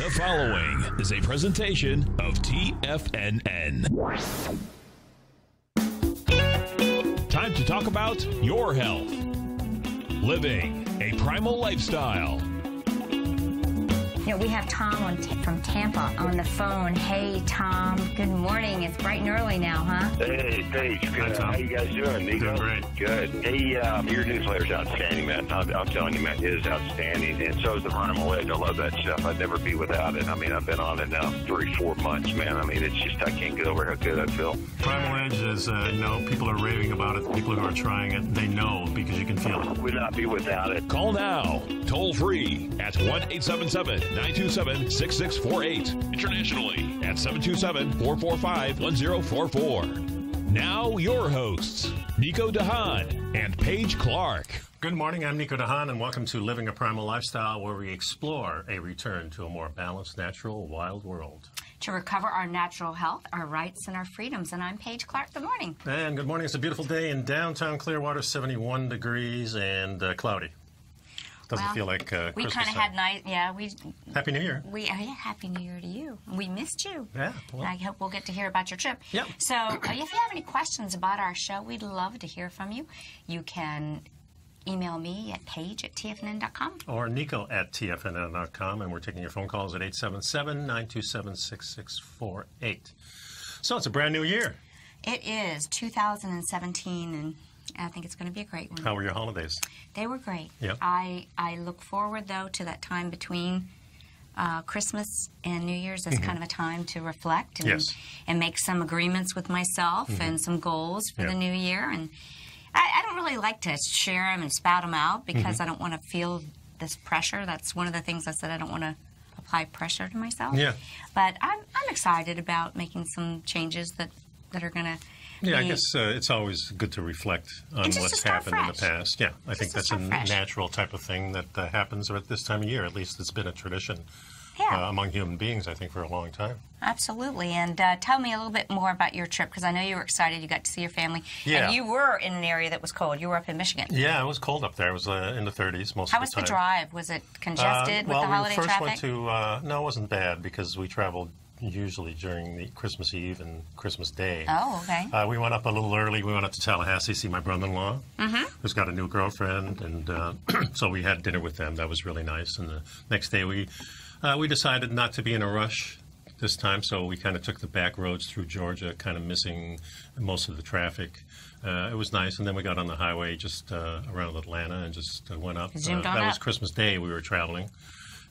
The following is a presentation of TFNN. Time to talk about your health. Living a primal lifestyle. You know, we have Tom from Tampa on the phone. Hey, Tom. Good morning. It's bright and early now, huh? Hey, Paige. Good. How you guys doing, Nico? Doing great. Good. Hey, your newsletter's outstanding, man. I'm telling you, man, it is outstanding. And so is the Primal Edge. I love that stuff. I'd never be without it. I mean, I've been on it now 3-4 months, man. I mean, it's just, I can't get over how good I feel. Primal Edge is, people are raving about it. People who are trying it, they know because you can feel it. Would not be without it. Call now, toll free at 1-877-927-6648. Internationally at 727-445-1044. Now your hosts, Nico and Haan and Paige Clarke. Good morning, I'm Nico and Haan, and welcome to Living a Primal Lifestyle, where we explore a return to a more balanced, natural, wild world. To recover our natural health, our rights, and our freedoms. And I'm Paige Clarke. Good morning. And good morning. It's a beautiful day in downtown Clearwater, 71 degrees and cloudy. Doesn't feel like Christmas. We kind of had nice, Happy New Year. Happy New Year to you. We missed you. Yeah. Well. I hope we'll get to hear about your trip. Yep. So if you have any questions about our show, we'd love to hear from you. You can email me at paige@tfnn.com. Or Nico@tfnn.com, and we're taking your phone calls at 877-927-6648. So it's a brand new year. It is 2017, and I think it's going to be a great one. How were your holidays? They were great. Yep. I look forward, though, to that time between Christmas and New Year's as kind of a time to reflect and make some agreements with myself and some goals for the new year. And I don't really like to share them and spout them out because I don't want to feel this pressure. That's one of the things I said. I don't want to apply pressure to myself. Yeah. But I'm excited about making some changes that are going to I guess it's always good to reflect on what's happened in the past. Yeah, I think that's a natural type of thing that happens at this time of year. At least it's been a tradition among human beings, I think, for a long time. Absolutely. And tell me a little bit more about your trip, because I know you were excited. You got to see your family. Yeah. And you were in an area that was cold. You were up in Michigan. Yeah, it was cold up there. It was in the 30s most How of the time. was the drive? Was it congested with the holiday traffic? Well, we first went to, no, it wasn't bad, because we traveled usually during the Christmas Eve and Christmas Day. Oh, okay. We went up a little early. We went up to Tallahassee to see my brother-in-law, who's got a new girlfriend, and so we had dinner with them. That was really nice. And the next day we decided not to be in a rush this time, so we kind of took the back roads through Georgia, kind of missing most of the traffic. It was nice, and then we got on the highway just around Atlanta and just went up. That was Christmas Day we were traveling,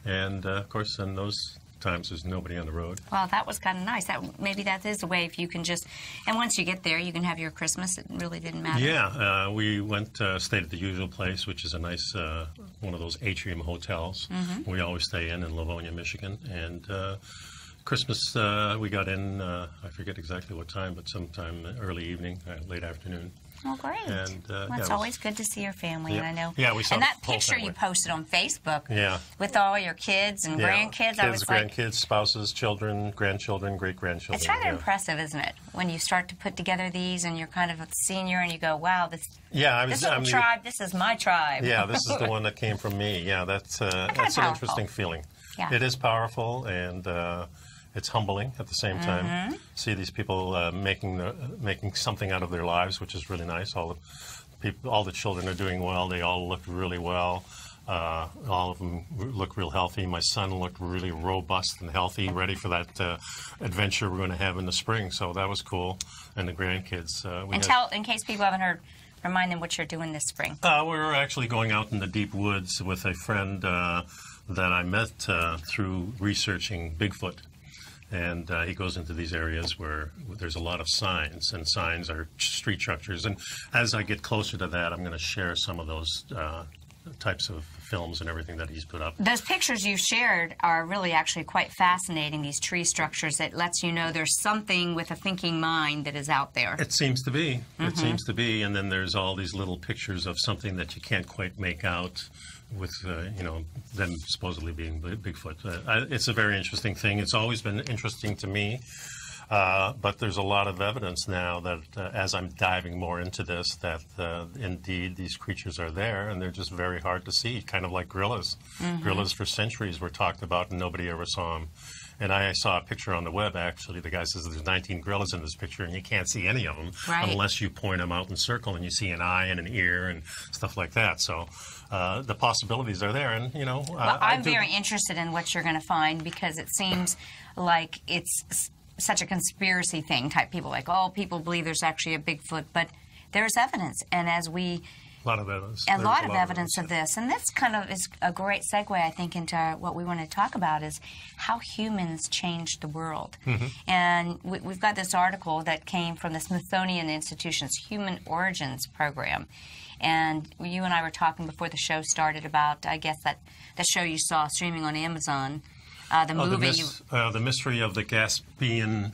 and of course, in those times there's nobody on the road. Well, that was kind of nice. Maybe that is the way, if you can just, and once you get there, you can have your Christmas. It really didn't matter. Yeah, we went, stayed at the usual place, which is a nice, one of those atrium hotels we always stay in Livonia, Michigan. And Christmas, we got in, I forget exactly what time, but sometime early evening, late afternoon. Oh, great. And, it's always good to see your family, and I know. Yeah, we saw and that picture you posted on Facebook with all your kids and grandkids. Kids, grandkids, spouses, children, grandchildren, great-grandchildren. It's rather impressive, isn't it, when you start to put together these and you're kind of a senior and you go, wow, this little tribe, this is my tribe. Yeah, this is the one that came from me. Yeah, that's an interesting feeling. Yeah. It is powerful, and it's humbling at the same time. See these people making something out of their lives, which is really nice. All the children are doing well. They all look really well. All of them look real healthy. My son looked really robust and healthy, ready for that adventure we're going to have in the spring. So that was cool. And the grandkids. In case people haven't heard, remind them what you're doing this spring. We're actually going out in the deep woods with a friend that I met through researching Bigfoot. And he goes into these areas where there's a lot of signs, and signs are street structures. And as I get closer to that, I'm going to share some of those types of films and everything that he's put up. Those pictures you shared are really actually quite fascinating, these tree structures. That lets you know there's something with a thinking mind that is out there. It seems to be. It seems to be. And then there's all these little pictures of something that you can't quite make out, with them supposedly being Bigfoot. It's a very interesting thing. It's always been interesting to me. But there's a lot of evidence now that, as I'm diving more into this, that indeed these creatures are there, and they're just very hard to see, kind of like gorillas. Gorillas for centuries were talked about, and nobody ever saw them. And I saw a picture on the web, actually. The guy says there's 19 gorillas in this picture, and you can't see any of them unless you point them out in circle, and you see an eye and an ear and stuff like that. So the possibilities are there, and, you know... Well, I'm very interested in what you're going to find, because it seems like it's such a conspiracy thing type. People like, oh, people believe there's actually a Bigfoot, but there's evidence. And as we... A lot of evidence. A lot of evidence of this. And this kind of is a great segue, I think, into what we want to talk about is how humans changed the world. And we've got this article that came from the Smithsonian Institution's Human Origins Program. And you and I were talking before the show started about, I guess, that the show you saw streaming on Amazon, the movie. The Mystery of the Caspian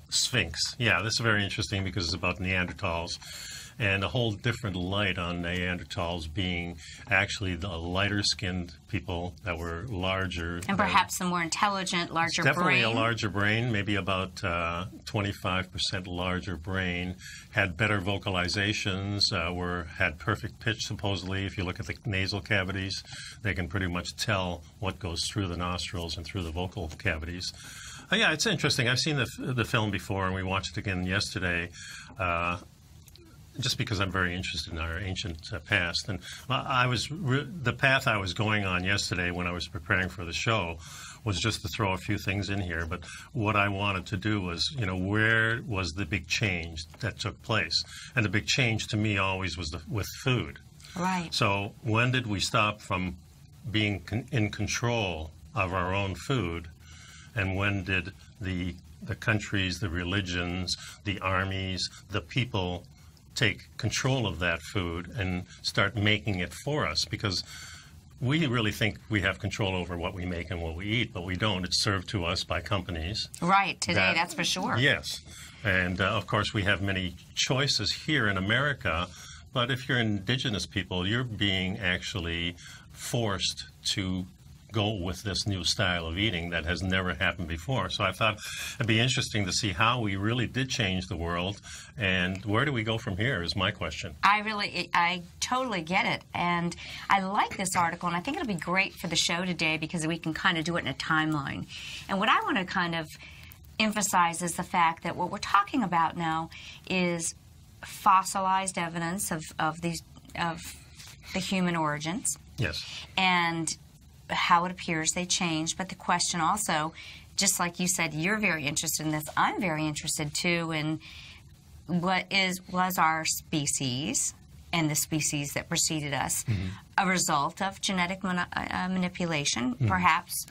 Sphinx. Yeah, this is very interesting because it's about Neanderthals. And a whole different light on Neanderthals being actually the lighter-skinned people that were larger. And perhaps the more intelligent, larger brain. Definitely a larger brain, maybe about 25% larger brain, had better vocalizations, had perfect pitch, supposedly. If you look at the nasal cavities, they can pretty much tell what goes through the nostrils and through the vocal cavities. Yeah, it's interesting. I've seen the film before, and we watched it again yesterday. Just because I'm very interested in our ancient past. And the path I was going on yesterday when I was preparing for the show was just to throw a few things in here. But what I wanted to do was, you know, where was the big change that took place? And the big change to me always was with food. Right. So when did we stop from being in control of our own food? And when did the countries, the religions, the armies, the people take control of that food and start making it for us? Because we really think we have control over what we make and what we eat, but we don't. It's served to us by companies. Right, today, that's for sure. Yes. And, of course, we have many choices here in America, but if you're indigenous people, you're being actually forced to go with this new style of eating that has never happened before. So I thought it'd be interesting to see how we really did change the world, and where do we go from here is my question. I totally get it, and I like this article, and I think it'll be great for the show today because we can kind of do it in a timeline. And what I want to kind of emphasize is the fact that what we're talking about now is fossilized evidence of the human origins. Yes. And how it appears they change, but the question also, just like you said, you're very interested in this, I'm very interested too in was our species and the species that preceded us a result of genetic manipulation, perhaps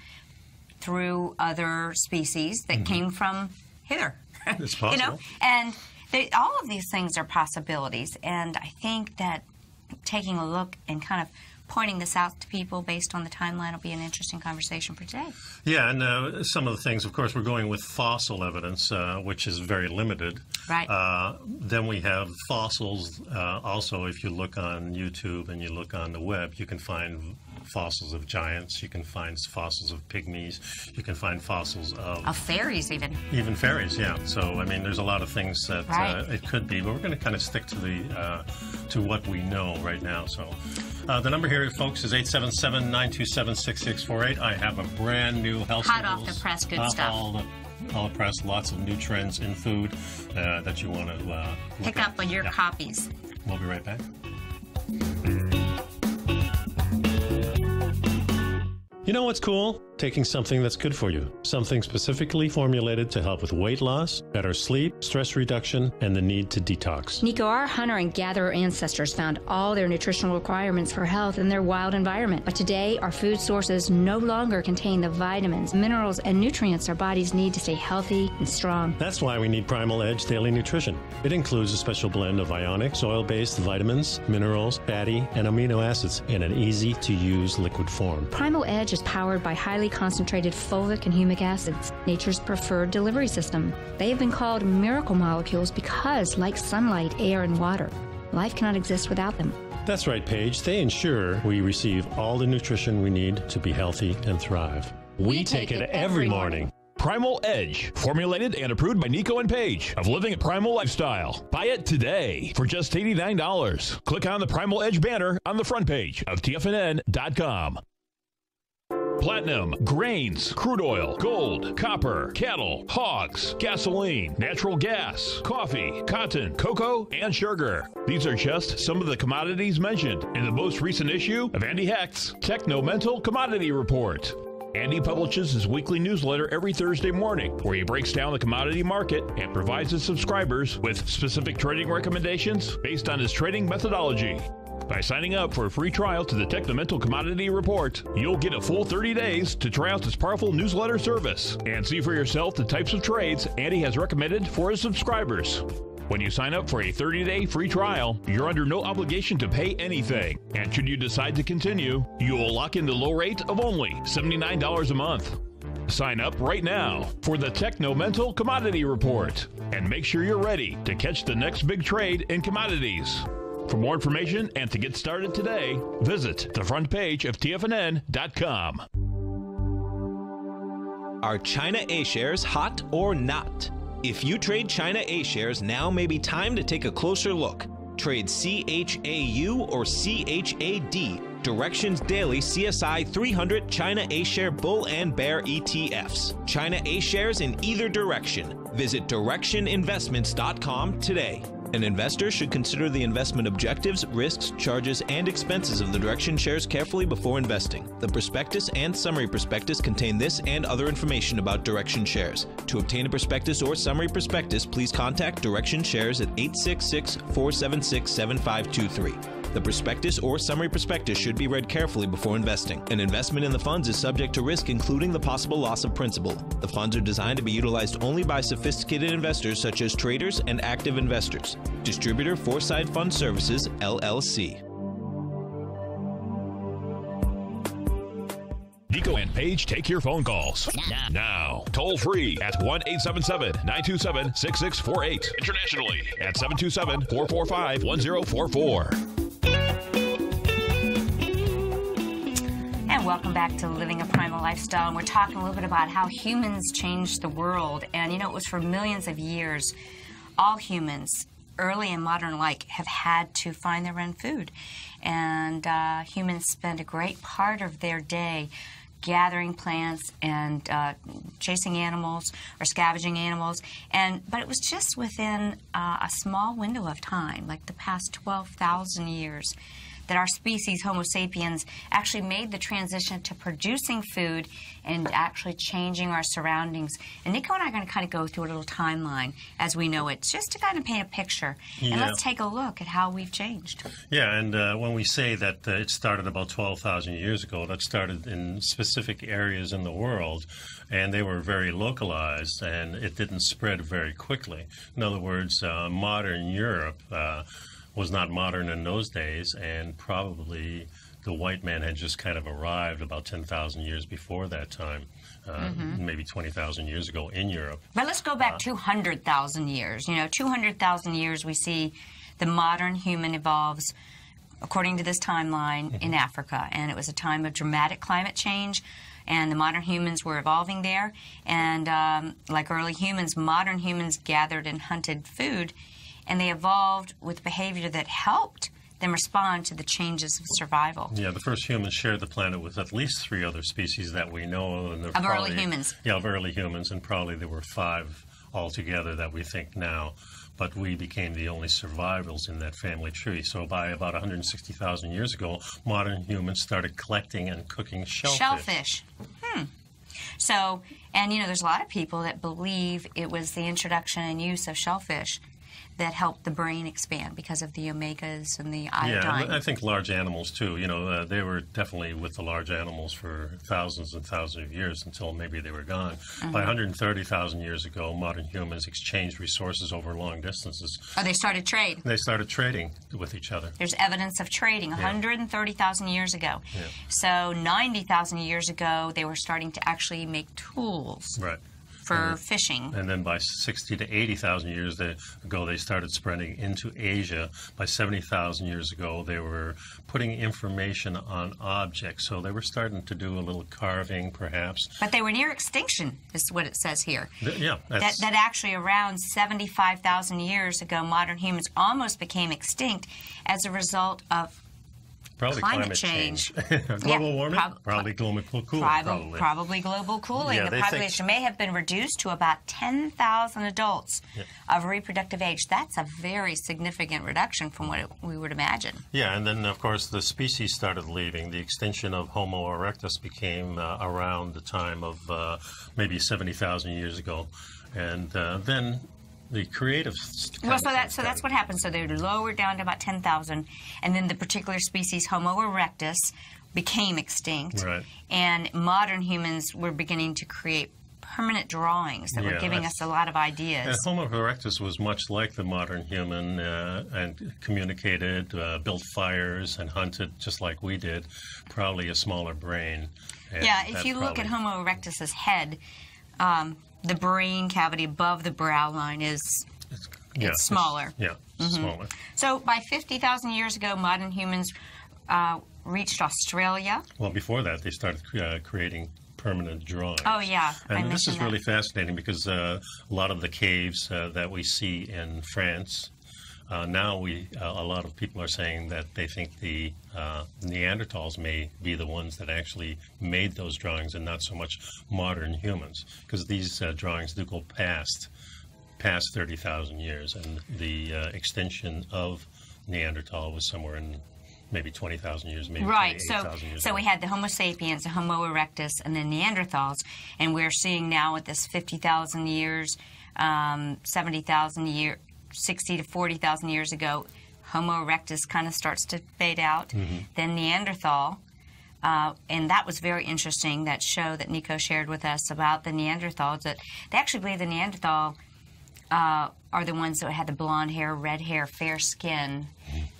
through other species that came from hither. It's possible. You know? And all of these things are possibilities, and I think that taking a look and kind of pointing this out to people based on the timeline will be an interesting conversation for today. Yeah, and some of the things, of course, we're going with fossil evidence, which is very limited. Right. Then we have fossils. Also, if you look on YouTube and you look on the web, you can find fossils of giants. You can find fossils of pygmies. You can find fossils of fairies, even. Even fairies, yeah. So I mean, there's a lot of things that it could be, but we're going to kind of stick to what we know right now. So the number here, folks, is 877-927-6648. I have a brand new health hot off the press, good stuff. All the press, lots of new trends in food that you want to pick up on your copies. We'll be right back. You know what's cool? Taking something that's good for you. Something specifically formulated to help with weight loss, better sleep, stress reduction, and the need to detox. Nico, our hunter and gatherer ancestors found all their nutritional requirements for health in their wild environment. But today, our food sources no longer contain the vitamins, minerals, and nutrients our bodies need to stay healthy and strong. That's why we need Primal Edge Daily Nutrition. It includes a special blend of ionic, soil-based vitamins, minerals, fatty, and amino acids in an easy-to-use liquid form. Primal Edge is powered by highly concentrated fulvic and humic acids, nature's preferred delivery system. They have been called miracle molecules because, like sunlight, air, and water, life cannot exist without them. That's right, Paige. They ensure we receive all the nutrition we need to be healthy and thrive. We take it every morning. Primal Edge, formulated and approved by Nico and Paige of Living a Primal Lifestyle. Buy it today for just $89. Click on the Primal Edge banner on the front page of TFNN.com. Platinum, grains, crude oil, gold, copper, cattle, hogs, gasoline, natural gas, coffee, cotton, cocoa, and sugar. These are just some of the commodities mentioned in the most recent issue of Andy Hecht's Techno-Mental Commodity Report. Andy publishes his weekly newsletter every Thursday morning, where he breaks down the commodity market and provides his subscribers with specific trading recommendations based on his trading methodology. By signing up for a free trial to the Techno-Mental Commodity Report, you'll get a full 30 days to try out this powerful newsletter service and see for yourself the types of trades Andy has recommended for his subscribers. When you sign up for a 30-day free trial, you're under no obligation to pay anything. And should you decide to continue, you will lock in the low rate of only $79 a month. Sign up right now for the Techno-Mental Commodity Report and make sure you're ready to catch the next big trade in commodities. For more information and to get started today, visit the front page of TFNN.com. Are China A-shares hot or not? If you trade China A-shares, now may be time to take a closer look. Trade CHAU or CHAD, Directions Daily CSI 300 China A-share Bull and Bear ETFs. China A-shares in either direction. Visit directioninvestments.com today. An investor should consider the investment objectives, risks, charges, and expenses of the Direction shares carefully before investing. The prospectus and summary prospectus contain this and other information about Direction shares. To obtain a prospectus or summary prospectus, please contact Direction shares at 866-476-7523. The prospectus or summary prospectus should be read carefully before investing. An investment in the funds is subject to risk, including the possible loss of principal. The funds are designed to be utilized only by sophisticated investors such as traders and active investors. Distributor Foreside Fund Services, LLC. Nico and Paige take your phone calls now. Toll free at 1-877-927-6648. Internationally at 727-445-1044. And welcome back to Living a Primal Lifestyle. And we're talking a little bit about how humans changed the world. And, you know, it was for millions of years. All humans, early and modern alike, have had to find their own food. And humans spend a great part of their day gathering plants and chasing animals or scavenging animals. But it was just within a small window of time, like the past 12,000 years, that our species, Homo sapiens, actually made the transition to producing food and actually changing our surroundings. And Nico and I are going to kind of go through a little timeline as we know it, just to kind of paint a picture. Yeah. And let's take a look at how we've changed. Yeah, and when we say that it started about 12,000 years ago, that started in specific areas in the world, and they were very localized, and it didn't spread very quickly. In other words, modern Europe was not modern in those days, and probably the white man had just kind of arrived about 10,000 years before that time, maybe 20,000 years ago in Europe. But let's go back 200,000 years. You know, 200,000 years we see the modern human evolves according to this timeline in Africa, and it was a time of dramatic climate change, and the modern humans were evolving there, and like early humans, modern humans gathered and hunted food, and they evolved with behavior that helped them respond to the changes of survival. Yeah, the first humans shared the planet with at least 3 other species that we know of. And early humans. Yeah, of early humans, and probably there were 5 altogether that we think now. But we became the only survivors in that family tree. So by about 160,000 years ago, modern humans started collecting and cooking shellfish. So, and you know, there's a lot of people that believe it was the introduction and use of shellfish that helped the brain expand because of the omegas and the iodine. Yeah, I think large animals too. You know, they were definitely with the large animals for thousands and thousands of years until maybe they were gone. By 130,000 years ago, modern humans exchanged resources over long distances. Oh, they started trade. They started trading with each other. There's evidence of trading 130,000 years ago. Yeah. So 90,000 years ago, they were starting to actually make tools. Right. for fishing. And then by 60 to 80,000 years ago, they started spreading into Asia. By 70,000 years ago, they were putting information on objects. So they were starting to do a little carving, perhaps. But they were near extinction, is what it says here. Yeah. That actually around 75,000 years ago, modern humans almost became extinct as a result of probably climate change. Global warming? Probably global cooling. Probably global cooling. Yeah, the population may have been reduced to about 10,000 adults of reproductive age. That's a very significant reduction from what we would imagine. Yeah, and then, of course, the species started leaving. The extinction of Homo erectus became around the time of maybe 70,000 years ago. And then the creative. Well, so that's what happened. So they lowered down to about 10,000, and then the particular species Homo erectus became extinct. Right. And modern humans were beginning to create permanent drawings that were giving us a lot of ideas. And Homo erectus was much like the modern human and communicated, built fires, and hunted just like we did. Probably a smaller brain. Yeah, if you look at Homo erectus's head. The brain cavity above the brow line is smaller. Smaller. So by 50,000 years ago, modern humans reached Australia. Well, before that, they started creating permanent drawings. Oh, yeah. And this is really fascinating because a lot of the caves that we see in France, now a lot of people are saying that they think the Neanderthals may be the ones that actually made those drawings and not so much modern humans, because these drawings do go past 30,000 years, and the extinction of Neanderthal was somewhere in maybe 20,000 years, maybe 28,000 years. So we had the Homo sapiens, the Homo erectus, and then Neanderthals, and we're seeing now at this 50,000 years, 70,000 years, 60 to 40,000 years ago, Homo erectus kind of starts to fade out. Then Neanderthal, and that was very interesting, that show that Nico shared with us about the Neanderthals, that they actually believe the Neanderthal are the ones that had the blonde hair, red hair, fair skin,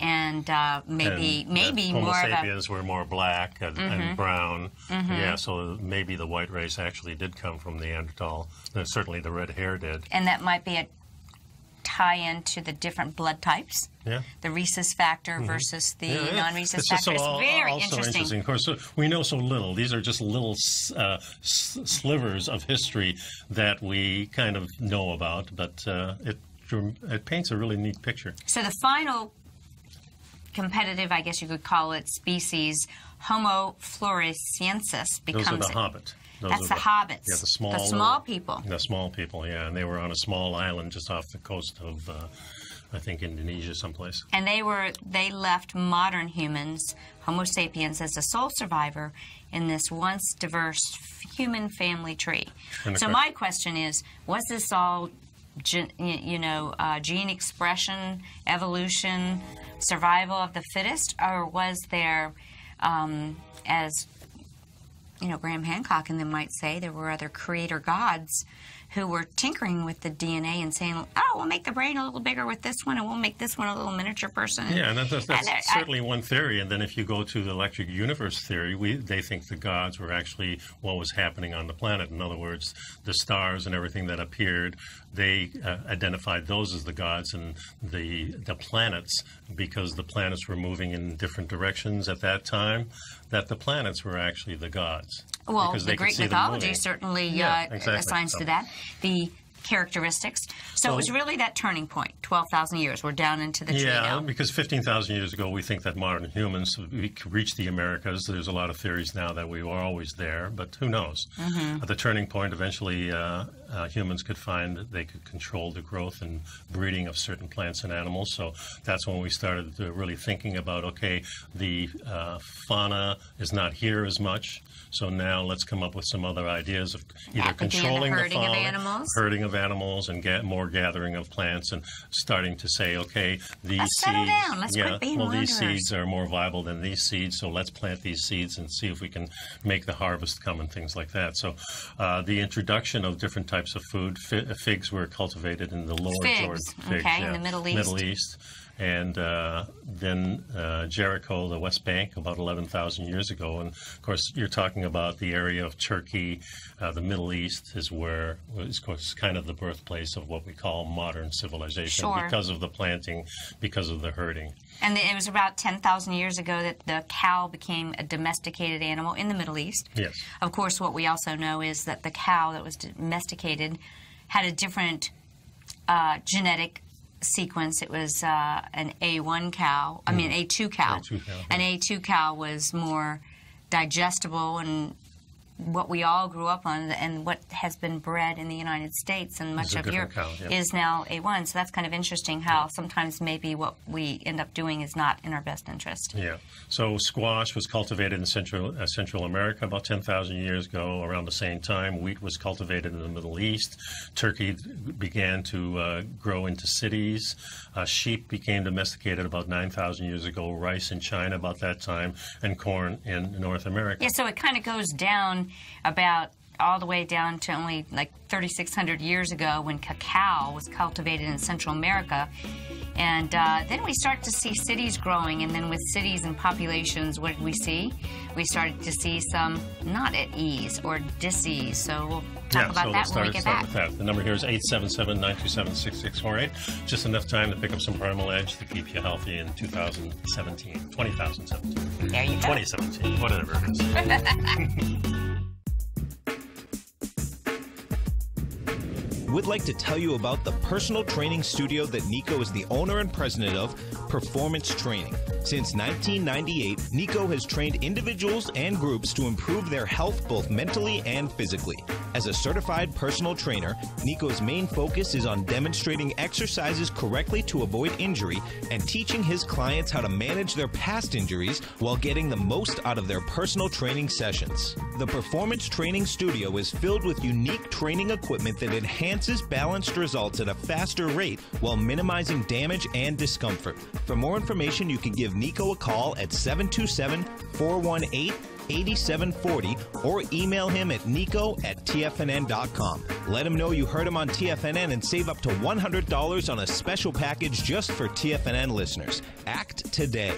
and maybe Homo more of a... Homo sapiens were more black and brown. Yeah, so maybe the white race actually did come from Neanderthal. Certainly the red hair did. And that might be a tie-in to the different blood types. Yeah. The rhesus factor versus the non-rhesus factor. It's very interesting. Of course, so we know so little. These are just little slivers of history that we kind of know about, but it paints a really neat picture. So the final competitive, I guess you could call it, species, Homo floresiensis, becomes... Those are the hobbit. That's the hobbits. Yeah, the small people. The small people, yeah. And they were on a small island just off the coast of, I think, Indonesia someplace. And they left modern humans, Homo sapiens, as a sole survivor in this once diverse human family tree. So my question is, was this all, gene expression, evolution, survival of the fittest, or was there, as Graham Hancock and them might say, there were other creator gods who were tinkering with the DNA and saying, oh, we'll make the brain a little bigger with this one, and we'll make this one a little miniature person. Yeah, and that's certainly one theory. And then if you go to the electric universe theory, they think the gods were actually what was happening on the planet. In other words, the stars and everything that appeared, they identified those as the gods, and the planets, because the planets were moving in different directions at that time, that the planets were actually the gods. Well, the Greek mythology certainly assigns to that the characteristics. So it was really that turning point, 12,000 years. We're down into the tree now. Yeah, because 15,000 years ago, we think that modern humans reached the Americas. There's a lot of theories now that we were always there, but who knows? At the turning point, eventually, humans could find that they could control the growth and breeding of certain plants and animals. So that's when we started really thinking about, okay, the fauna is not here as much. So now let's come up with some other ideas of either controlling the fauna, herding of animals, and more gathering of plants, and starting to say, okay, these seeds are more viable than these seeds, so let's plant these seeds and see if we can make the harvest come and things like that. So the introduction of different types of food, figs were cultivated in the lower Jordan. In the Middle East. And then Jericho, the West Bank, about 11,000 years ago. And of course, you're talking about the area of Turkey, the Middle East is where, of course, kind of the birthplace of what we call modern civilization because of the planting, because of the herding. And it was about 10,000 years ago that the cow became a domesticated animal in the Middle East. Yes. Of course, what we also know is that the cow that was domesticated had a different genetic sequence. It was an A1 cow, I mean A2 cow. An A2 cow was more digestible and what we all grew up on, and what has been bred in the United States and much of Europe is now A1. So that's kind of interesting how sometimes maybe what we end up doing is not in our best interest. Yeah. So squash was cultivated in Central America about 10,000 years ago. Around the same time, wheat was cultivated in the Middle East. Turkey began to grow into cities. Sheep became domesticated about 9,000 years ago. Rice in China about that time, and corn in North America. Yeah, so it kind of goes down about all the way down to only like 3,600 years ago when cacao was cultivated in Central America. And then we start to see cities growing, and then with cities and populations, what did we see? We started to see some not at ease or dis-ease. So we'll talk about that when we get back. The number here is 877-927-6648. Just enough time to pick up some Primal Edge to keep you healthy in 2017. There you go. 2017, whatever it is. Would like to tell you about the personal training studio that Nico is the owner and president of, Performance Training. Since 1998, Nico has trained individuals and groups to improve their health both mentally and physically. As a certified personal trainer, Nico's main focus is on demonstrating exercises correctly to avoid injury and teaching his clients how to manage their past injuries while getting the most out of their personal training sessions. The Performance Training Studio is filled with unique training equipment that enhances balanced results at a faster rate while minimizing damage and discomfort. For more information, you can give Nico a call at 727-418-8740 or email him at nico@tfnn.com. Let him know you heard him on TFNN and save up to $100 on a special package just for TFNN listeners. Act today.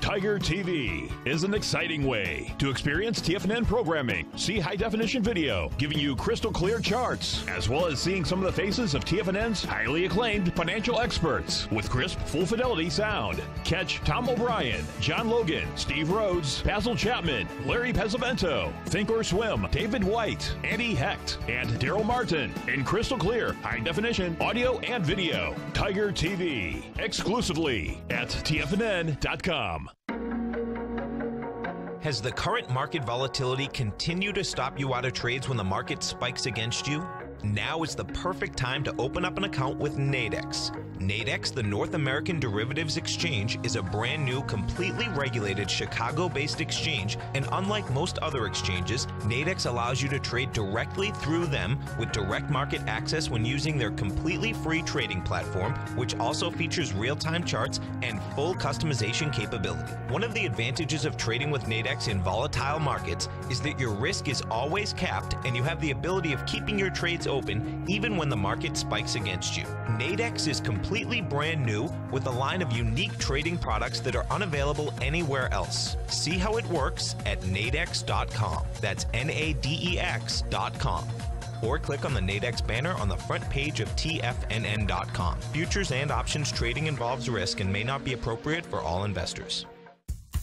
Tiger TV is an exciting way to experience TFNN programming. See high-definition video, giving you crystal clear charts, as well as seeing some of the faces of TFNN's highly acclaimed financial experts with crisp, full-fidelity sound. Catch Tom O'Brien, John Logan, Steve Rhodes, Basil Chapman, Larry Pesavento, Think or Swim, David White, Andy Hecht, and Daryl Martin in crystal clear, high-definition audio and video. Tiger TV, exclusively at TFNN.com. Has the current market volatility continued to stop you out of trades when the market spikes against you? Now is the perfect time to open up an account with Nadex. Nadex, the North American Derivatives Exchange, is a brand new, completely regulated Chicago-based exchange, and unlike most other exchanges, Nadex allows you to trade directly through them with direct market access when using their completely free trading platform, which also features real-time charts and full customization capability. One of the advantages of trading with Nadex in volatile markets is that your risk is always capped and you have the ability of keeping your trades open even when the market spikes against you. Nadex is completely brand new with a line of unique trading products that are unavailable anywhere else. See how it works at nadex.com. That's NADEX.com. Or click on the Nadex banner on the front page of TFNN.com. Futures and options trading involves risk and may not be appropriate for all investors.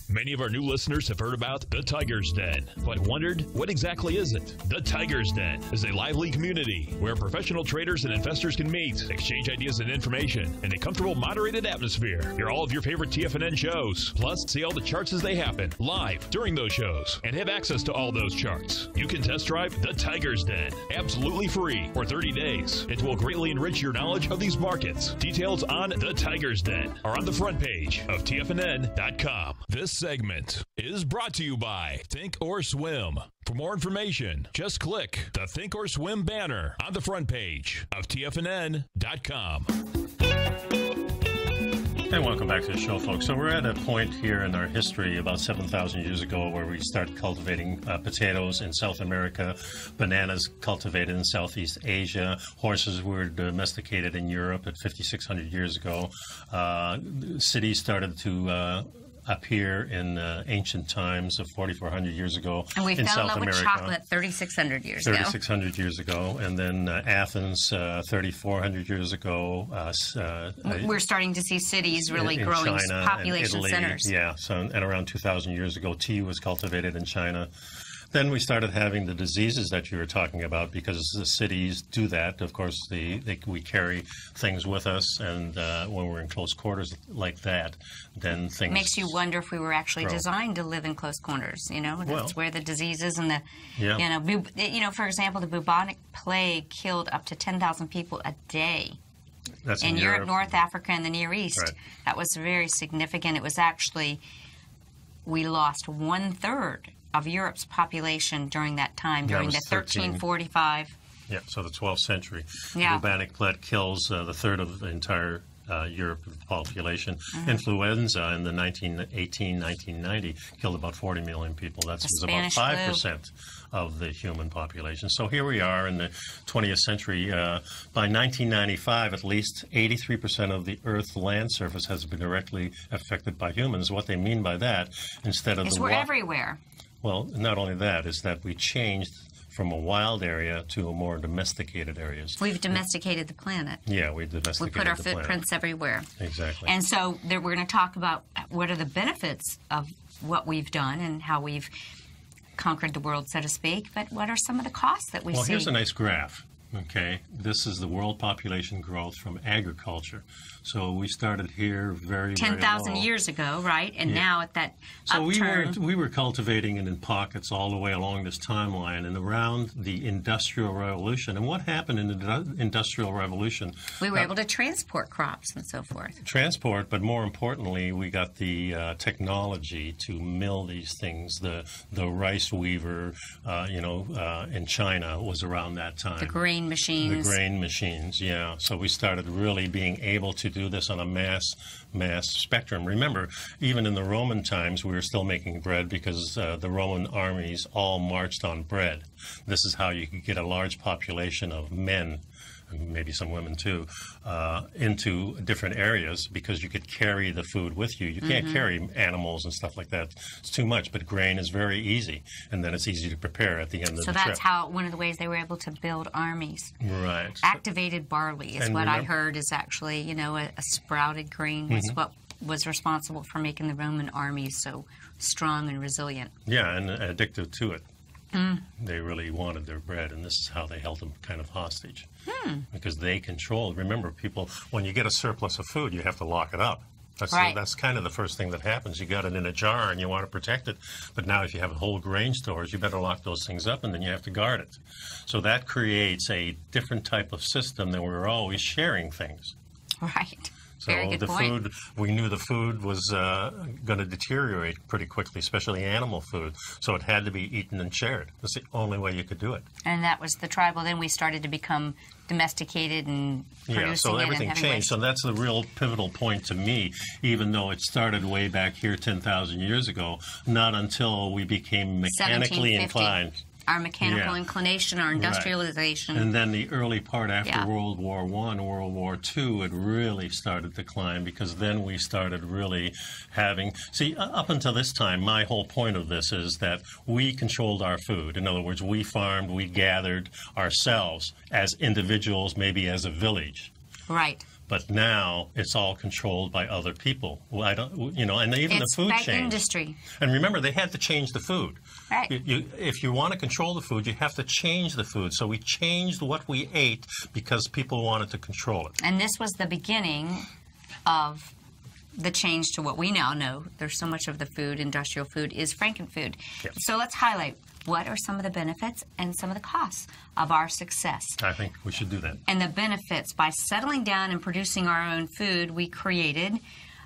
Many of our new listeners have heard about the Tiger's Den, but wondered, what exactly is it? The Tiger's Den is a lively community where professional traders and investors can meet, exchange ideas and information in a comfortable, moderated atmosphere. Hear all of your favorite TFNN shows, plus see all the charts as they happen live during those shows and have access to all those charts. You can test drive the Tiger's Den absolutely free for 30 days. It will greatly enrich your knowledge of these markets. Details on the Tiger's Den are on the front page of TFNN.com. This segment is brought to you by Think or Swim. For more information, just click the Think or Swim banner on the front page of TFNN.com. And welcome back to the show, folks. So we're at a point here in our history about 7,000 years ago where we started cultivating potatoes in South America, bananas cultivated in Southeast Asia, horses were domesticated in Europe at 5,600 years ago. Cities started to appear in ancient times of 4,400 years ago and we in fell South in love America. with chocolate 3,600 years ago. 3,600 years ago. And then Athens 3,400 years ago. We're starting to see cities really in growing China population and Italy, centers. Yeah, so, and around 2,000 years ago, tea was cultivated in China. Then we started having the diseases that you were talking about because the cities do that. Of course, we carry things with us, and when we're in close quarters like that, then things makes you wonder if we were actually grow. Designed to live in close corners. You know, that's Well, where the diseases and the, yeah. for example, the bubonic plague killed up to 10,000 people a day. That's in Europe, North Africa, and the Near East. Right. That was very significant. It was actually, we lost 1/3 of Europe's population during that time, during the 1345. Yeah, so the 12th century. Yeah. The bubonic plague kills the third of the entire Europe population. Influenza in the 1918-1990 killed about 40 million people. That was about 5% of the human population. So here we are in the 20th century. By 1995, at least 83% of the Earth's land surface has been directly affected by humans. What they mean by that, instead of we're everywhere. Well, not only that, is that we changed from a wild area to a more domesticated areas. We've domesticated the planet. Yeah, we domesticated We put our the footprints planet. everywhere. Exactly. And so we're going to talk about what are the benefits of what we've done and how we've conquered the world, so to speak, but what are some of the costs that we see? Well, here's a nice graph. Okay, this is the world population growth from agriculture. So we started here very 10,000 years ago, right? And now at that so upturn. we were cultivating it in pockets all the way along this timeline and around the Industrial Revolution. And what happened in the Industrial Revolution? We were able to transport crops and so forth. Transport, but more importantly, we got the technology to mill these things. The rice weaver, in China was around that time. The grain machines. The grain machines, yeah. So we started really being able to do this on a mass spectrum. Remember, even in the Roman times, we were still making bread because the Roman armies all marched on bread. This is how you could get a large population of men, and maybe some women too, into different areas because you could carry the food with you. You can't carry animals and stuff like that. It's too much, but grain is very easy, and then it's easy to prepare at the end of the trip. So that's how, one of the ways they were able to build armies. Right. Activated barley is what I heard is actually, a sprouted grain was what was responsible for making the Roman armies so strong and resilient. Yeah, and addictive to it. They really wanted their bread, and this is how they held them kind of hostage. Because they controlled. Remember, people, when you get a surplus of food, you have to lock it up. That's kind of the first thing that happens. You got it in a jar and you want to protect it. But now if you have whole grain stores, you better lock those things up and then you have to guard it. So that creates a different type of system than we're always sharing things. Right. So food, we knew the food was going to deteriorate pretty quickly, especially animal food. So it had to be eaten and shared. That's the only way you could do it. And that was the tribal. Then we started to become domesticated and producing yeah, so everything changed. So that's the real pivotal point to me, even though it started way back here 10,000 years ago, not until we became mechanically inclined. Our mechanical inclination, our industrialization. Right. And then the early part after World War I, World War II, it really started to climb because then we started really having... See, up until this time, my whole point of this is that we controlled our food. In other words, we farmed, we gathered ourselves as individuals, maybe as a village. Right. But now it's all controlled by other people. Well, and even the food changed. Industry. And remember, they had to change the food. Right. If you want to control the food, you have to change the food. So we changed what we ate because people wanted to control it. And this was the beginning of the change to what we now know. There's so much of the food, industrial food, is frankenfood. Yep. So let's highlight what are some of the benefits and some of the costs of our success. I think we should do that. And the benefits, by settling down and producing our own food, we created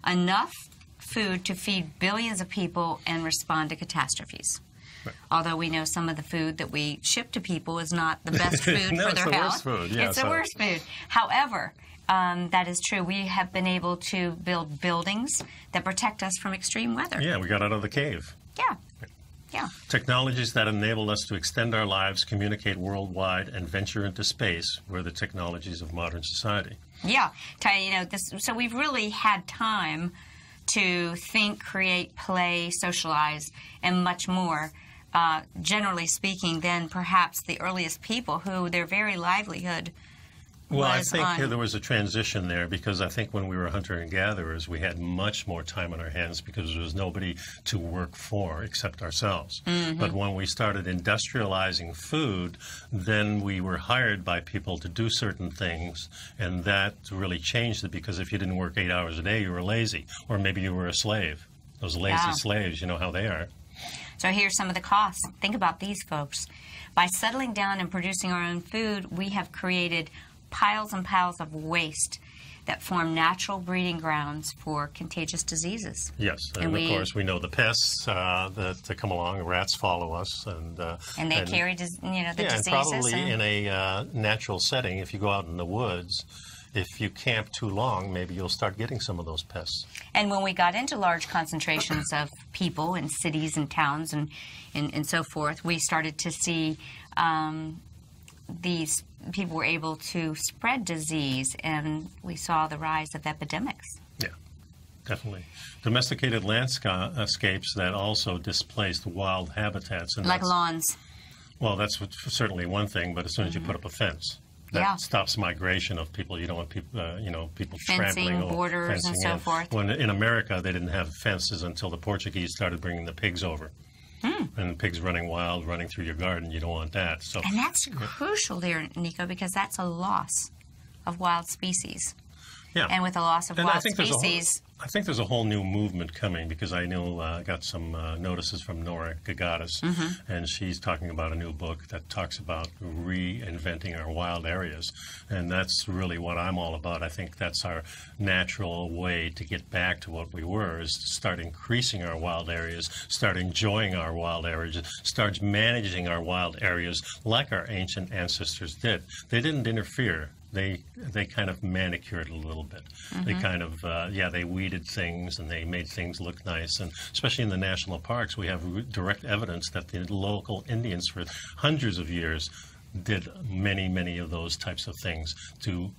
enough food to feed billions of people and respond to catastrophes. Right. Although we know some of the food that we ship to people is not the best food for their health. Worst food. Yeah, it's the worst food. However, That is true. We have been able to build buildings that protect us from extreme weather. Yeah, we got out of the cave. Yeah. Yeah. Technologies that enable us to extend our lives, communicate worldwide, and venture into space were the technologies of modern society. Yeah. So we've really had time to think, create, play, socialize, and much more, generally speaking, than perhaps the earliest people who their very livelihood Well, I think there was a transition there because I think when we were hunter and gatherers, we had much more time on our hands because there was nobody to work for except ourselves. Mm-hmm. But when we started industrializing food, then we were hired by people to do certain things, and that really changed it because if you didn't work 8 hours a day, you were lazy, or maybe you were a slave. Those lazy slaves, you know how they are. So here's some of the costs. Think about these folks. By settling down and producing our own food, we have created piles and piles of waste that form natural breeding grounds for contagious diseases. Yes, and of course we know the pests that come along. Rats follow us, and they carry the diseases. And probably in a natural setting, if you go out in the woods, if you camp too long, maybe you'll start getting some of those pests. And when we got into large concentrations of people in cities and towns and so forth, we started to see these people were able to spread disease, and we saw the rise of epidemics. Yeah, definitely. Domesticated landscapes that also displaced wild habitats. And like lawns. Well, that's certainly one thing, but as soon as you put up a fence, that stops migration of people. You don't want people, people trampling over borders fencing and so forth. When in America, they didn't have fences until the Portuguese started bringing the pigs over. And the pigs running wild, running through your garden, you don't want that. So, and that's crucial there, Nico, because that's a loss of wild species. Yeah. And with a loss of wild species... I think there's a whole new movement coming because I know I got some notices from Nora Gagatis, and she's talking about a new book that talks about reinventing our wild areas, and that's really what I'm all about. I think that's our natural way to get back to what we were, is to start increasing our wild areas, start enjoying our wild areas, start managing our wild areas like our ancient ancestors did. They didn't interfere. They kind of manicured a little bit. They kind of, they weeded things and they made things look nice. And especially in the national parks, we have direct evidence that the local Indians for hundreds of years did many, many of those types of things to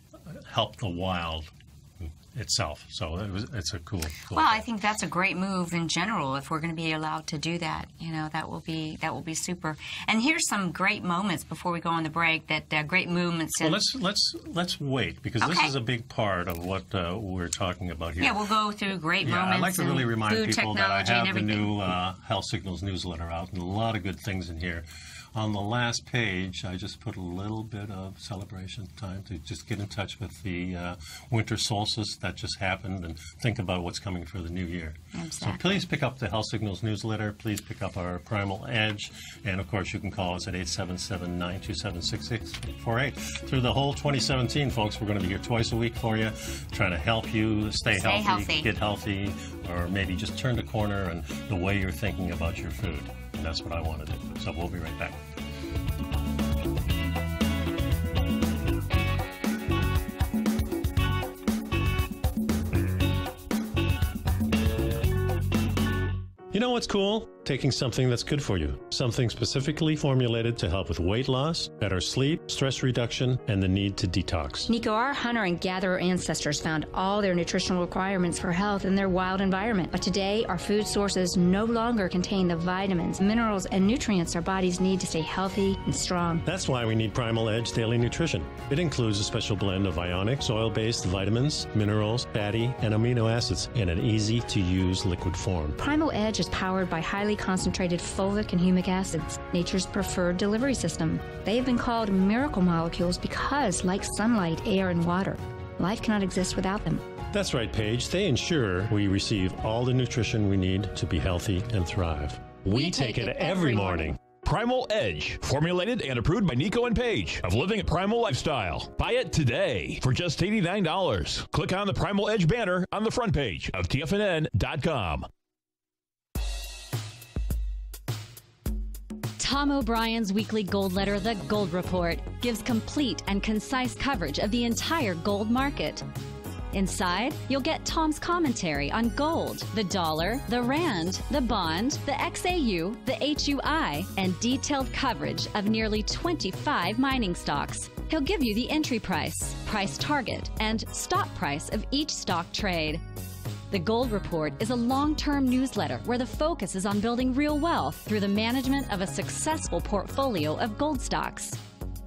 help the wild itself. So it's a cool well, I think that's a great move in general. If we're going to be allowed to do that, that will be super. And here's some great moments before we go on the break. That great movements. Well, let's wait because this is a big part of what we're talking about here. Yeah, we'll go through great moments. I'd like to really remind people that I have the new Health Signals newsletter out, and a lot of good things in here. On the last page, I just put a little bit of celebration time to just get in touch with the winter solstice that just happened and think about what's coming for the new year. Exactly. So please pick up the Health Signals newsletter. Please pick up our Primal Edge. And, of course, you can call us at 877-927-6648. Through the whole 2017, folks, we're going to be here twice a week for you, trying to help you stay healthy, get healthy, or maybe just turn the corner in the way you're thinking about your food. And that's what I want to do. So we'll be right back. You know what's cool? Taking something that's good for you. Something specifically formulated to help with weight loss, better sleep, stress reduction, and the need to detox. Nico, our hunter and gatherer ancestors found all their nutritional requirements for health in their wild environment. But today, our food sources no longer contain the vitamins, minerals, and nutrients our bodies need to stay healthy and strong. That's why we need Primal Edge Daily Nutrition. It includes a special blend of ionics, oil-based vitamins, minerals, fatty, and amino acids in an easy-to-use liquid form. Primal Edge is powered by highly concentrated fulvic and humic acids, nature's preferred delivery system. They have been called miracle molecules because, like sunlight, air, and water, life cannot exist without them. That's right, Paige. They ensure we receive all the nutrition we need to be healthy and thrive. We take it every morning. Primal Edge, formulated and approved by Nico and Paige of Living a Primal Lifestyle. Buy it today for just $89. Click on the Primal Edge banner on the front page of TFNN.com. Tom O'Brien's weekly gold letter, The Gold Report, gives complete and concise coverage of the entire gold market. Inside, you'll get Tom's commentary on gold, the dollar, the rand, the bond, the XAU, the HUI, and detailed coverage of nearly 25 mining stocks. He'll give you the entry price, price target, and stop price of each stock trade. The Gold Report is a long-term newsletter where the focus is on building real wealth through the management of a successful portfolio of gold stocks.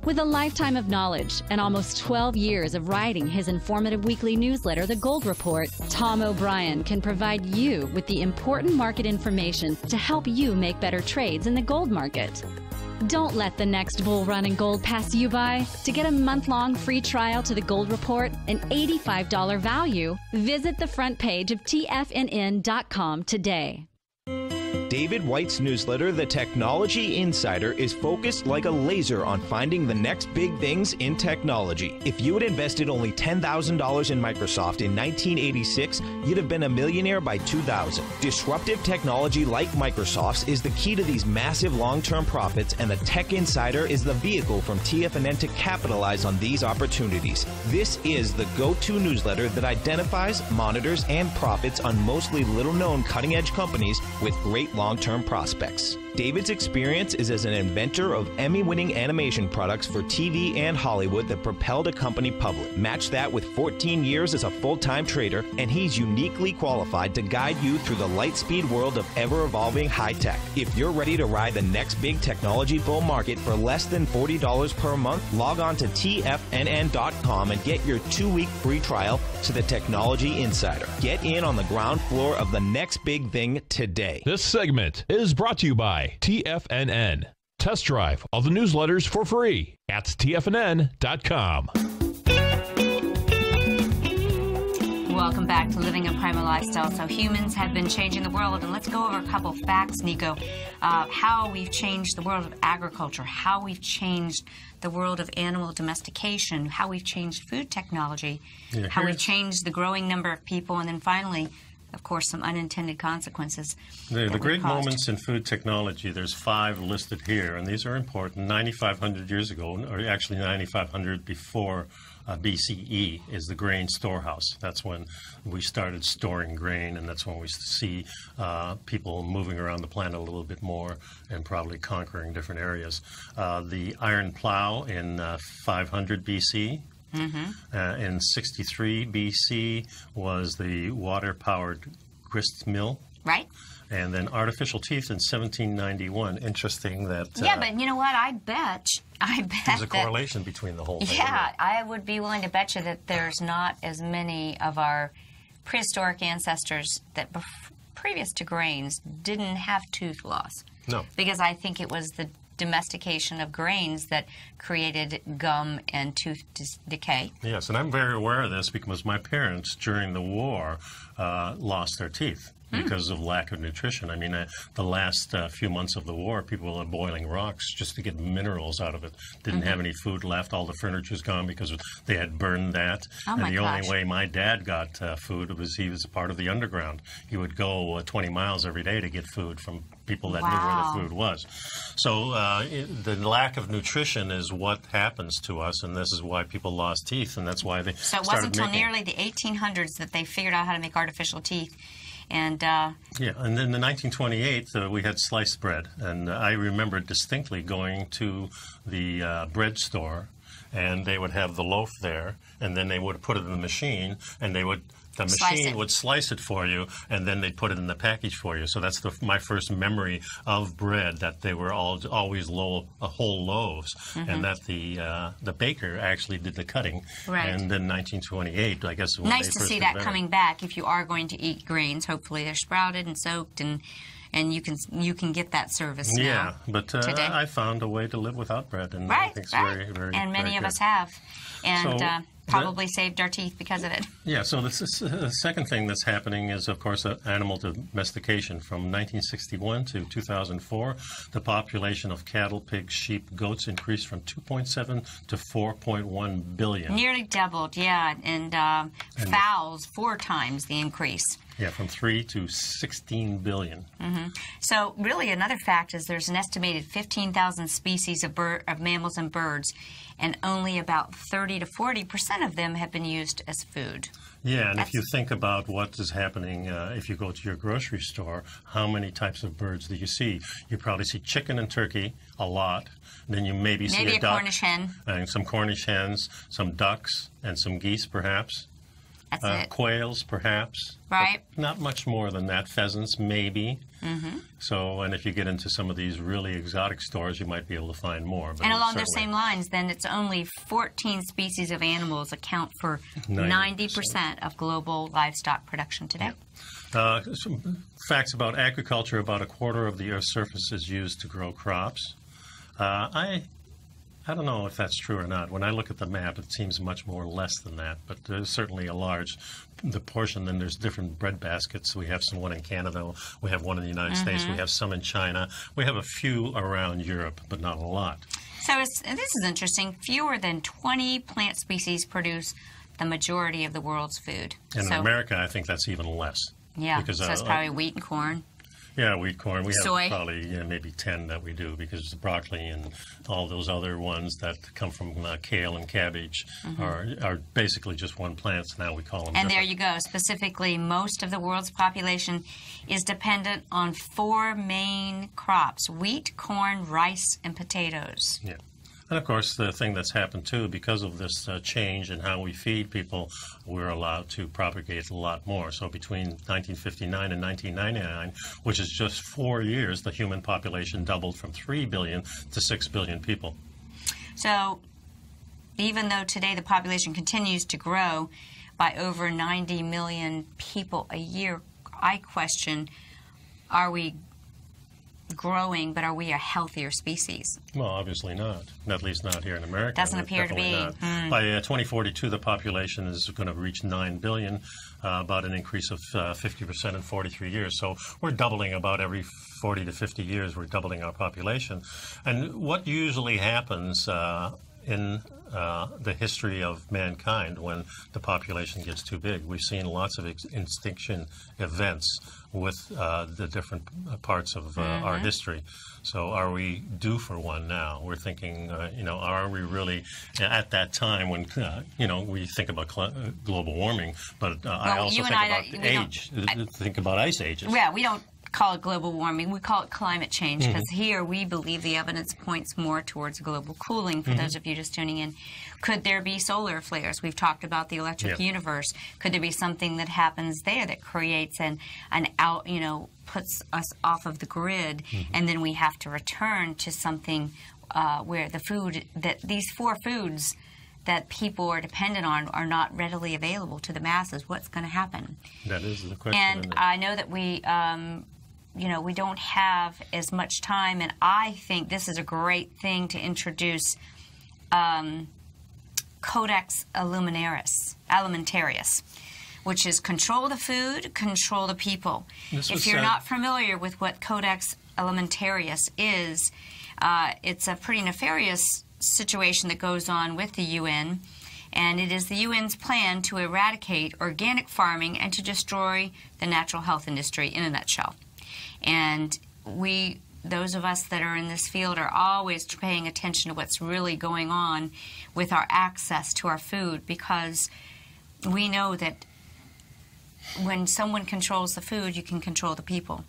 With a lifetime of knowledge and almost 12 years of writing his informative weekly newsletter, The Gold Report, Tom O'Brien can provide you with the important market information to help you make better trades in the gold market. Don't let the next bull run in gold pass you by. To get a month-long free trial to The Gold Report, an $85 value, visit the front page of TFNN.com today. David White's newsletter, The Technology Insider, is focused like a laser on finding the next big things in technology. If you had invested only $10,000 in Microsoft in 1986, you'd have been a millionaire by 2000. Disruptive technology like Microsoft's is the key to these massive long-term profits, and the Tech Insider is the vehicle from TFNN to capitalize on these opportunities. This is the go-to newsletter that identifies, monitors, and profits on mostly little-known cutting-edge companies with great long-term prospects. David's experience is as an inventor of Emmy-winning animation products for TV and Hollywood that propelled a company public. Match that with 14 years as a full-time trader, and he's uniquely qualified to guide you through the light-speed world of ever-evolving high-tech. If you're ready to ride the next big technology bull market for less than $40 per month, log on to TFNN.com and get your 2-week free trial to the Technology Insider. Get in on the ground floor of the next big thing today. This segment is brought to you by TFNN. Test drive all the newsletters for free at TFNN.com. Welcome back to Living a Primal Lifestyle. So humans have been changing the world, and let's go over a couple facts, Nico. How we've changed the world of agriculture, how we've changed the world of animal domestication, how we've changed food technology, how we've changed the growing number of people, and then finally, of course, some unintended consequences. The great moments in food technology, there's 5 listed here, and these are important. 9,500 years ago, or actually 9,500 before BCE, is the grain storehouse. That's when we started storing grain, and that's when we see people moving around the planet a little bit more and probably conquering different areas. The iron plow in 500 BC. In 63 BC was the water-powered grist mill. Right. And then artificial teeth in 1791. Interesting that... yeah, but you know what? I bet there's a correlation between the whole thing. Yeah, I would be willing to bet you that there's not as many of our prehistoric ancestors that previous to grains didn't have tooth loss. No. Because I think it was the domestication of grains that created gum and tooth decay. Yes, and I'm very aware of this because my parents, during the war, lost their teeth because of lack of nutrition. I mean, the last few months of the war, people were boiling rocks just to get minerals out of it. Didn't have any food left. All the furniture's gone because they had burned that. Oh, and my the gosh. only way my dad got food was he was part of the underground. He would go 20 miles every day to get food from people that knew where the food was. So the lack of nutrition is what happens to us, and this is why people lost teeth, and that's why they So it wasn't until nearly the 1800s that they figured out how to make artificial teeth. And yeah, and then in 1928, we had sliced bread, and I remember distinctly going to the bread store, and they would have the loaf there, and then they would put it in the machine, and the machine would slice it for you, and then they'd put it in the package for you. So that's my first memory of bread, that they were always whole loaves, and that the baker actually did the cutting. Right. And then 1928, I guess. When nice to see that coming back. If you are going to eat grains, hopefully they're sprouted and soaked, and you can get that service now. Yeah, but today. I found a way to live without bread, and I think it's very, very. And many very of good. us have. And so, probably saved our teeth because of it. Yeah, so the second thing that's happening is, of course, animal domestication. From 1961 to 2004, the population of cattle, pigs, sheep, goats increased from 2.7 to 4.1 billion. Nearly doubled, yeah, and fowls 4 times the increase. Yeah, from 3 to 16 billion. Mm-hmm. So really another fact is there's an estimated 15,000 species of mammals and birds, and only about 30 to 40% of them have been used as food. Yeah, and if you think about what is happening, if you go to your grocery store, how many types of birds do you see? You probably see chicken and turkey a lot. Then you maybe see a duck. Cornish hen. And some Cornish hens, some ducks, and some geese, perhaps. That's it. Quails, perhaps. Right. Not much more than that. Pheasants, maybe. Mm-hmm. So, and if you get into some of these really exotic stores, you might be able to find more. But and along those same lines, then it's only 14 species of animals account for 90% of global livestock production today. Yeah. Some facts about agriculture: about a quarter of the Earth's surface is used to grow crops. I don't know if that's true or not. When I look at the map, it seems much more less than that, but there's certainly a large portion. Then there's different bread baskets. We have one in Canada. We have one in the United States. We have some in China. We have a few around Europe, but not a lot. So this is interesting. Fewer than 20 plant species produce the majority of the world's food. And in America, I think that's even less. Yeah, so it's probably wheat and corn. Yeah, wheat, corn. We Soy. have probably maybe 10 that we do, because the broccoli and all those other ones that come from kale and cabbage are basically just one plant. So now we call them. And there you go. Specifically, most of the world's population is dependent on 4 main crops: wheat, corn, rice, and potatoes. Yeah. And, of course, the thing that's happened, too, because of this change in how we feed people, we're allowed to propagate a lot more. So between 1959 and 1999, which is just 4 years, the human population doubled from 3 billion to 6 billion people. So even though today the population continues to grow by over 90 million people a year, I question, are we growing, but are we a healthier species? Well, obviously not. At least not here in America. Doesn't appear to be. By 2042, the population is going to reach 9 billion, about an increase of 50% in 43 years. So we're doubling about every 40 to 50 years. We're doubling our population. And what usually happens in the history of mankind when the population gets too big? We've seen lots of extinction events with the different parts of our history. So are we due for one now? We're thinking, are we really at that time when, we think about global warming, but I also think about ice ages. Yeah, we don't call it global warming. We call it climate change, because here we believe the evidence points more towards global cooling, for those of you just tuning in. Could there be solar flares? We've talked about the electric universe. Could there be something that happens there that creates an out, puts us off of the grid, and then we have to return to something where the food, that these 4 foods that people are dependent on are not readily available to the masses? What's going to happen? That is the question. And I know that we we don't have as much time, and I think this is a great thing to introduce Codex Alimentarius, which is control the food, control the people. If you're not familiar with what Codex Alimentarius is, it's a pretty nefarious situation that goes on with the UN, and it is the UN's plan to eradicate organic farming and to destroy the natural health industry in a nutshell. And those of us that are in this field are always paying attention to what's really going on with our access to our food, because we know that when someone controls the food, you can control the people.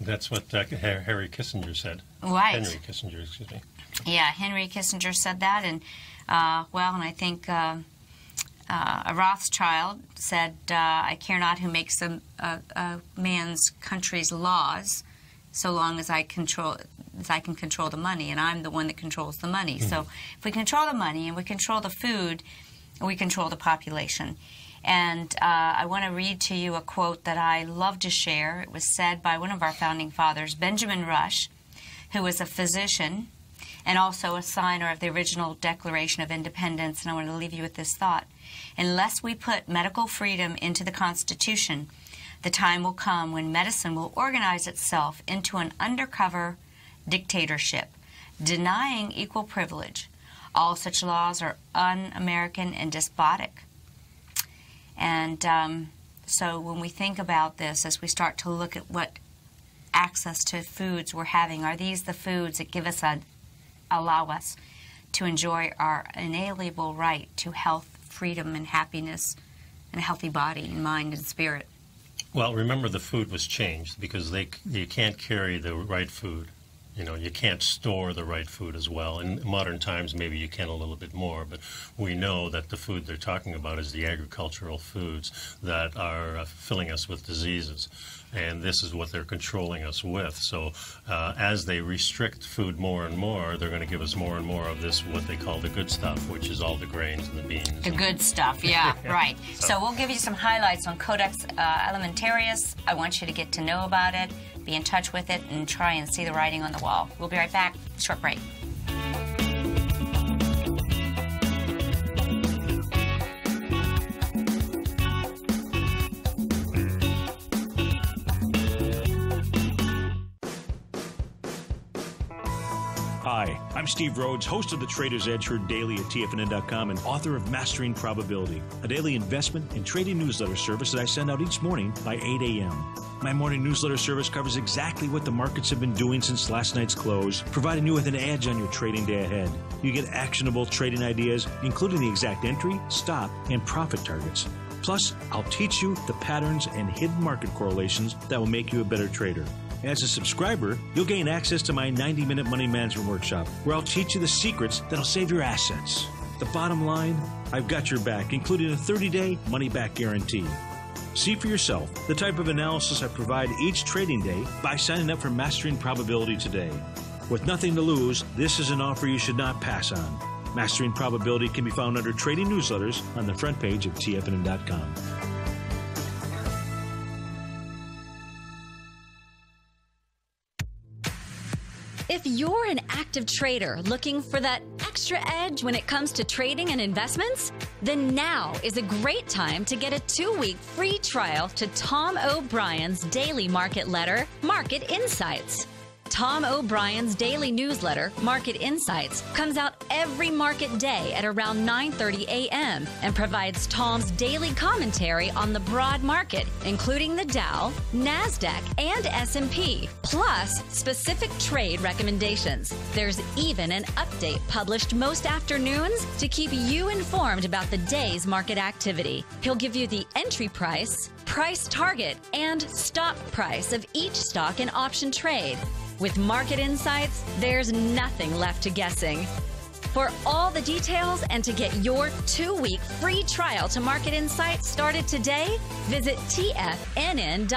That's what Henry Kissinger said. Right. Henry Kissinger, excuse me. Yeah, Henry Kissinger said that, and and I think a Rothschild said, "I care not who makes a man's country's laws, so long as I can control the money, and I'm the one that controls the money." So if we control the money and we control the food, we control the population. And I want to read to you a quote that I love to share. It was said by one of our founding fathers, Benjamin Rush, who was a physician and also a signer of the original Declaration of Independence. And I want to leave you with this thought. Unless we put medical freedom into the Constitution, the time will come when medicine will organize itself into an undercover dictatorship, denying equal privilege. All such laws are un-American and despotic. And so when we think about this, as we start to look at what access to foods we're having, are these the foods that allow us to enjoy our inalienable right to health, freedom, and happiness, and a healthy body and mind and spirit? Well, remember the food was changed because you can't carry the right food. You know, you can't store the right food as well. In modern times, maybe you can a little bit more, but we know that the food they're talking about is the agricultural foods that are filling us with diseases. And this is what they're controlling us with. So as they restrict food more and more, they're going to give us more and more of this, what they call the good stuff, which is all the grains and the beans. The good stuff, yeah, right. So we'll give you some highlights on Codex Alimentarius. I want you to get to know about it, be in touch with it, and try and see the writing on the wall. We'll be right back. Short break. Hi, I'm Steve Rhodes, host of the Trader's Edge, heard daily at TFNN.com and author of Mastering Probability, a daily investment and trading newsletter service that I send out each morning by 8 a.m. My morning newsletter service covers exactly what the markets have been doing since last night's close, providing you with an edge on your trading day ahead. You get actionable trading ideas, including the exact entry, stop, and profit targets. Plus, I'll teach you the patterns and hidden market correlations that will make you a better trader. As a subscriber, you'll gain access to my 90-minute money management workshop, where I'll teach you the secrets that'll save your assets. The bottom line, I've got your back, including a 30-day money-back guarantee. See for yourself the type of analysis I provide each trading day by signing up for Mastering Probability today. With nothing to lose, this is an offer you should not pass on. Mastering Probability can be found under Trading Newsletters on the front page of TFNN.com. If you're an active trader looking for that extra edge when it comes to trading and investments, then now is a great time to get a 2-week free trial to Tom O'Brien's daily market letter, Market Insights. Tom O'Brien's daily newsletter, Market Insights, comes out every market day at around 9:30 a.m. and provides Tom's daily commentary on the broad market, including the Dow, NASDAQ, and S&P, plus specific trade recommendations. There's even an update published most afternoons to keep you informed about the day's market activity. He'll give you the entry price, price target, and stop price of each stock and option trade. With Market Insights, there's nothing left to guessing. For all the details and to get your 2-week free trial to Market Insights started today, visit TFNN.com.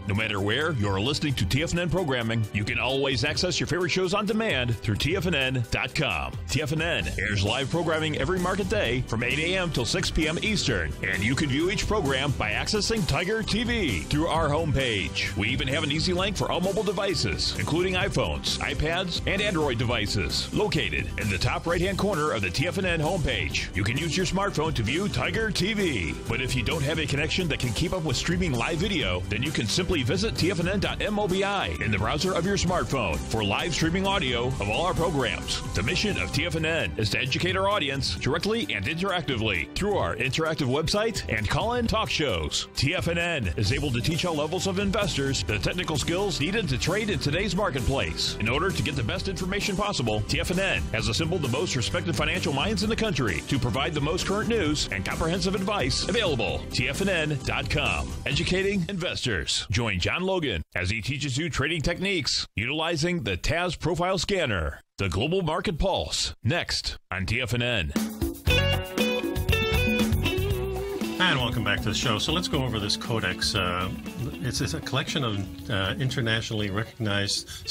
No matter where you're listening to TFNN programming, you can always access your favorite shows on demand through TFNN.com. TFNN airs live programming every market day from 8 a.m. till 6 p.m. Eastern, and you can view each program by accessing Tiger TV through our homepage. We even have an easy link for all mobile devices, including iPhones, iPads, and Android devices, located in the top right-hand corner of the TFNN homepage. You can use your smartphone to view Tiger TV, but if you don't have a connection that can keep up with streaming live video, then you can simply visit TFNN.mobi in the browser of your smartphone for live streaming audio of all our programs. The mission of TFNN is to educate our audience directly and interactively through our interactive website and call-in talk shows. TFNN is able to teach all levels of investors the technical skills needed to trade in today's marketplace. In order to get the best information possible, TFNN has assembled the most respected financial minds in the country to provide the most current news and comprehensive advice available. TFNN.com. Educating investors. Join John Logan as he teaches you trading techniques utilizing the TAS Profile Scanner. The Global Market Pulse, next on TFNN. And welcome back to the show. So let's go over this codex. It's a collection of internationally recognized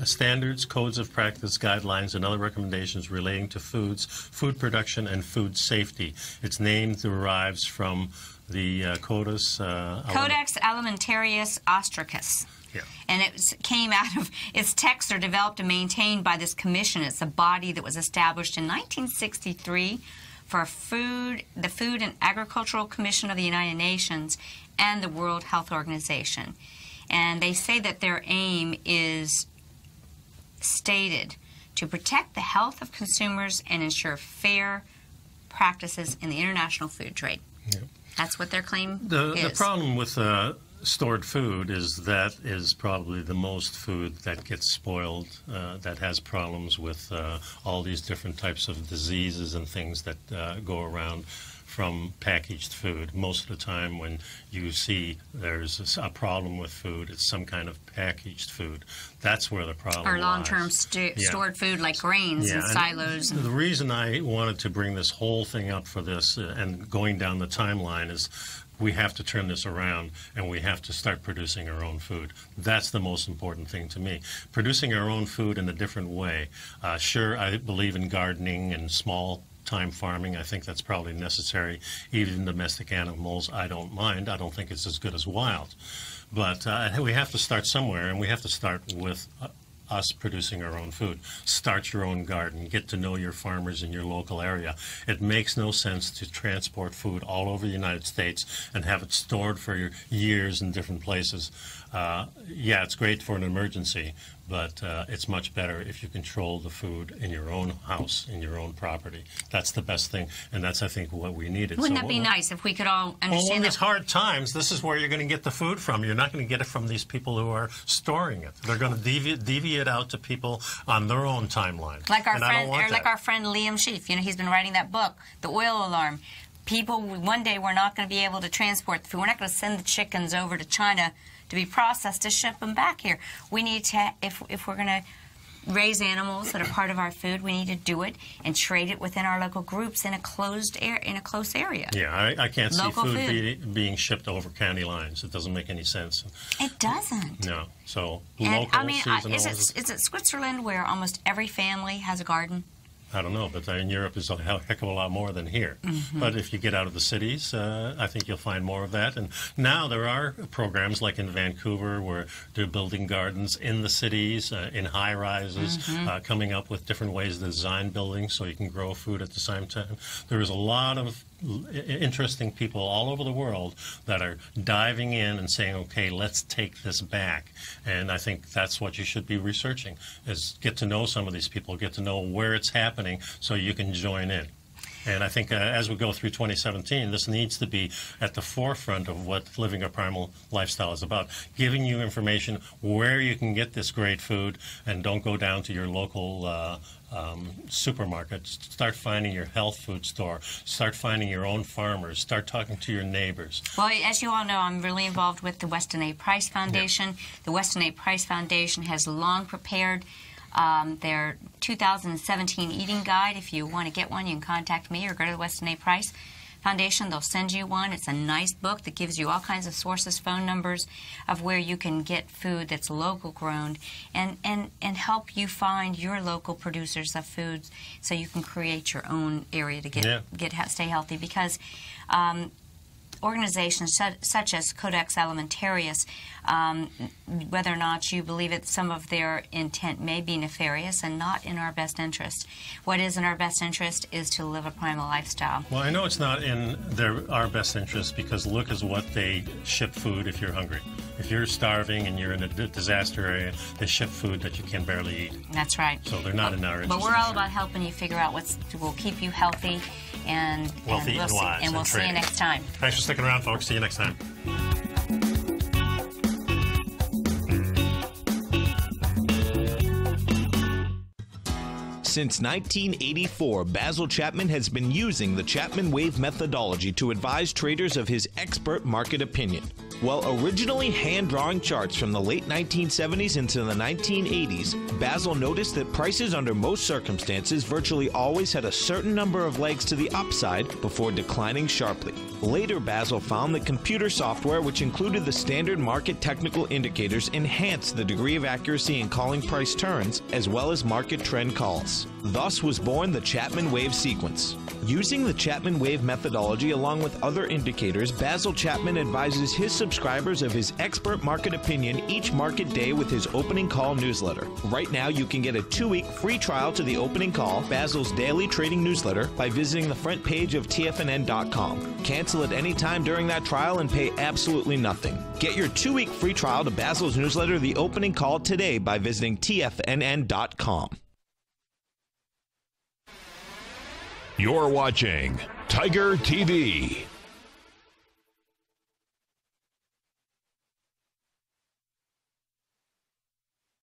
standards, codes of practice, guidelines, and other recommendations relating to foods, food production, and food safety. Its name derives from the Codex Alimentarius Ostracus. Yeah. And it came out of, its texts are developed and maintained by this commission. It's a body that was established in 1963 for the Food and Agricultural Commission of the United Nations and the World Health Organization. And they say that their aim is stated to protect the health of consumers and ensure fair practices in the international food trade. Yeah. That's what their claim is. The problem with stored food is that is probably the most food that gets spoiled, that has problems with all these different types of diseases and things that go around from packaged food. Most of the time when you see there's a problem with food, it's some kind of packaged food. That's where the problem lies. Or long-term stored food like grains and silos. And the reason I wanted to bring this whole thing up for this and going down the timeline is we have to turn this around and we have to start producing our own food. That's the most important thing to me. Producing our own food in a different way. Sure, I believe in gardening and small time farming. I think that's probably necessary. Even domestic animals, I don't mind. I don't think it's as good as wild. But we have to start somewhere, and we have to start with us producing our own food. Start your own garden. Get to know your farmers in your local area. It makes no sense to transport food all over the United States and have it stored for years in different places. Yeah, it's great for an emergency, but it's much better if you control the food in your own house, in your own property. That's the best thing, and that's, I think, what we needed. Wouldn't that be nice if we could all understand that? Well, in these that? hard times, this is where you're going to get the food from. You're not going to get it from these people who are storing it. They're going to deviate out to people on their own timeline. Like our friend Liam Sheaf. You know, he's been writing that book, The Oil Alarm. People, one day we're not going to be able to transport the food. We're not going to send the chickens over to China to be processed to ship them back here. We need to, if we're going to raise animals that are part of our food, we need to do it and trade it within our local groups in a close area. Yeah, I can't see food being shipped over county lines. It doesn't make any sense. It doesn't. No. So and, local, I mean, seasonal. is it Switzerland where almost every family has a garden? I don't know, but in Europe is a heck of a lot more than here. Mm-hmm. But if you get out of the cities, I think you'll find more of that. And now there are programs like in Vancouver where they're building gardens in the cities, in high-rises, coming up with different ways to design buildings so you can grow food at the same time. There is a lot of interesting people all over the world that are diving in and saying, okay, let's take this back. And I think that's what you should be researching, is get to know some of these people, get to know where it's happening so you can join in. And I think as we go through 2017, this needs to be at the forefront of what living a primal lifestyle is about, giving you information where you can get this great food, and don't go down to your local supermarket. Start finding your health food store. Start finding your own farmers. Start talking to your neighbors. Well, as you all know, I'm really involved with the Weston A. Price Foundation. Yeah. The Weston A. Price Foundation has long prepared their 2017 eating guide. If you want to get one, you can contact me or go to the Weston A. Price Foundation. They'll send you one. It's a nice book that gives you all kinds of sources, phone numbers of where you can get food that's local grown, and help you find your local producers of foods so you can create your own area to stay healthy. Because organizations such as Codex Alimentarius, whether or not you believe it, some of their intent may be nefarious and not in our best interest. What is in our best interest is to live a primal lifestyle. Well, I know it's not in our best interest, because look at what they ship food if you're hungry. If you're starving and you're in a disaster area, they ship food that you can barely eat. That's right. So they're not in our interest. But we're all about helping you figure out what will keep you healthy and wealthy and wise. And we'll see you next time. Thanks for sticking around, folks. See you next time. Since 1984, Basil Chapman has been using the Chapman Wave methodology to advise traders of his expert market opinion. While originally hand-drawing charts from the late 1970s into the 1980s, Basil noticed that prices under most circumstances virtually always had a certain number of legs to the upside before declining sharply. Later, Basil found that computer software, which included the standard market technical indicators, enhanced the degree of accuracy in calling price turns, as well as market trend calls. Thus was born the Chapman wave sequence. Using the Chapman wave methodology along with other indicators, Basil Chapman advises his subscribers of his expert market opinion each market day with his opening call newsletter. Right now, you can get a 2-week free trial to the opening call, Basil's daily trading newsletter, by visiting the front page of TFNN.com. Cancel at any time during that trial and pay absolutely nothing. Get your 2-week free trial to Basil's newsletter, The Opening Call, today by visiting TFNN.com. You're watching Tiger TV.